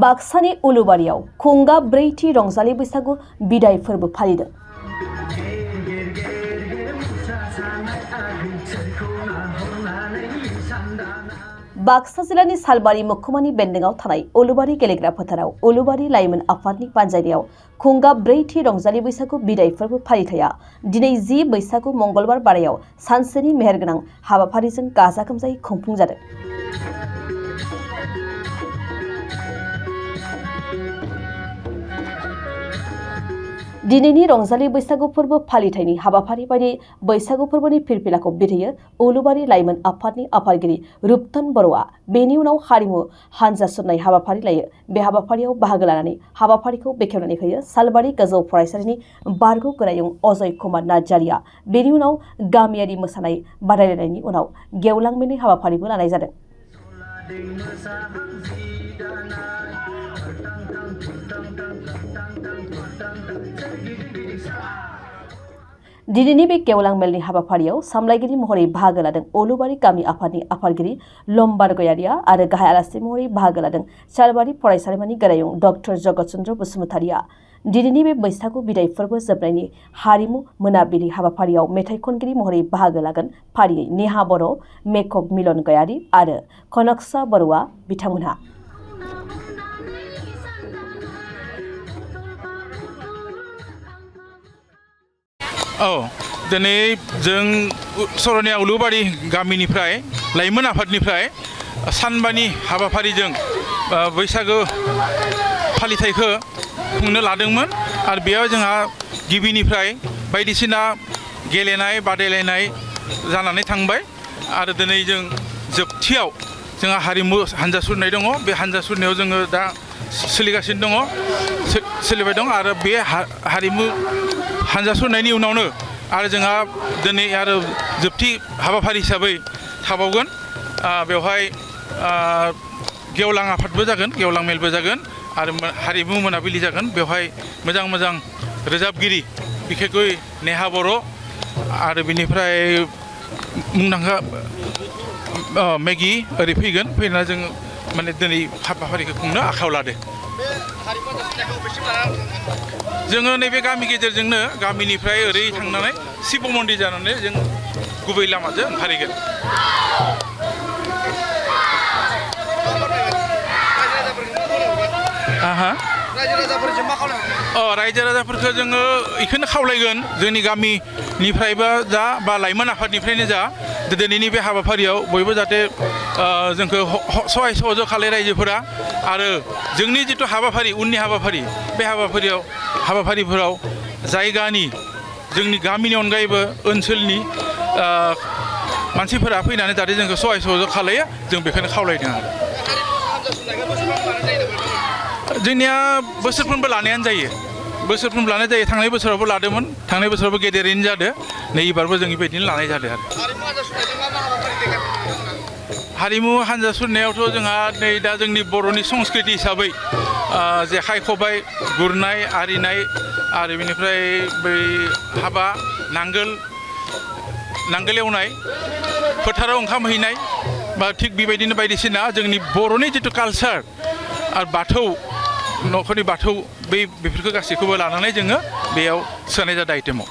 बाक्सानि उलुबारियाव खुंगा ब्रैथि रंजालि बैसागु बिदाय फोरबो फालिदों। बाक्सा जिल्लानि सालबारि मखुमानि बेन्दोंआव थानाय उलुबारि गेलेग्रा फोथाराव उलुबारि लाइमोन आफादनि बानजायनायाव खुंगा ब्रैथि रंजालि बैसागु बिदाय फोरबो फालिथाया दिनै 10 बैसागु मंगलबार बारायाव सानसेनि मेहेरगोनां हाबाफारिजों गाजा गोमजायै खुंफुंजादों। दिनैनि रंजालि बैसागु फोरबो फालिथायनि हाबाफारि बायदि बैसागु फोरबोनि फिरफिलाखौ बिरहोयो उलुबारि लाइमोन आफादनि आफादगिरि रुपतन बर'आ। बेनि उनाव हारिमु हानजा सुरनाय हाबाफारि लायो। बे हाबाफारियाव बाहागो लानानै हाबाफारिखौ बेखेवनानै होयो सालबारि गोजौ फरायसालिनि बारग' गोरायुं अजय कुमार नार्जारिया। बेनि उनाव गामियारि मोसानाय बादायलायनायनि उनाव गेवलां मेलनि हाबाफारिबो लानाय जादों। दिनैनि बे गेवलां मेलनि हाबाफारियाव सामलायगिरि महरै बाहागो लादों उलुबारि गामि आफादनि आफादगिरि लम्बार गयारिया आरो गाहाय आलासि महरै बाहागो लादों सालबारि फरायसालिमानि गोरायुं डक्टर जगत चन्द्र बसुमतारिया। दिनैनि बे बैसागु बिदाय फोरबो जोबनायनि हारिमु मोनाबिलि हाबाफारियाव मेथाइ खनगिरि महरै बाहागो लागोन फारियै नेहा बर', मेकअप मिलन गयारि आरो कनकसा बर'आ बिथांमोनहा। दिनै जों सरनिया उलुबारि गामिनिफ्राय लाइमोन आफादनिफ्राय सानबानि हाबाफारिजों बैसागो फालिथायखौ खुंनो लादोंमोन आरो बेयाव जोंहा गिबिनिफ्राय बायदिसिना गेलेनाय बादायलायनाय जानानै थांबाय आरो दिनै जों जोबथियाव जोंहा हारिमु हानजा सुरनाय दङ। बे हानजा सुरनायाव जोङो दा सोलिबाय दं आरो बे हारिमु हानजा सुरनायनि उनावनो आरो जोंहा दिनै आरो जोबथि हाबाफारि हिसाबै थाबावगोन। बेवहाय गेवलां आफादबो जागोन, गेवलां मेलबो जागोन आरो हारिमु मोनाबिलि जागोन। बेवहाय मोजां मोजां रोजाबगिरि बिखेखै नेहा बर' आरो बिनिफ्राय मुंदांखा मेगि ओरै फैगोन। फैना जों माने दिनै हाबाफारिखौ खुंनो आखायाव लादो। जोङो नैबे गामि गेजेरजोंनो गामिनिफ्राय ओरै थांनानै शिव मन्दिर जानानै जों गुबै लामाजों ओंखारहैगोन। रायजो राजाफोरखौ जोङो बेखौनो खावलायगोन जोंनि गामिनिफ्रायबो जा बा लाइमोन आफादनिफ्रायनो जा दिनैनि बे हाबाफारियाव बयबो जाहाथे जोंखौ सहाय सहयोग खालाय रायजोफोरा आरो जोंनि जिथु हाबाफारि उननि हाबाफारि बे हाबाफारिफोराव जायगानि जोंनि गामिनि अनगायैबो ओनसोलनि मानसिफोरा फैनानै जाहाथे जोंखौ सहाय सहयोग खालायो जों बेखौनो खावलायदों आरो। जोंनिया बोसोरफ्रोमबो लानायानो जायो, बोसोरफ्रोमबो लानाय जायो। थांनाय बोसोरावबो लादोंमोन, थांनाय बोसोरावबो गेदेरैनो जादों। नै एबारबो जों बेबायदिनो लानाय जादों आरो। हारिमु हानजा सुरनायावथ' जोंहा नै दा जोंनि बर'नि संस्कृति हिसाबै जेखाइ खबाइ गुरनाय आरिनाय आरो बेनिफ्राय बै हाबा नांगोल एवनाय फोथाराव ओंखाम हैनाय बा थिग बेबायदिनो बायदिसिना जोंनि बर'नि जिथु कालचार आरो बाथौ न'खरनि बाथौ बेफोरखौ गासैखौबो लानानै जोङो बेयाव सोनाय जादों आइटेमाव।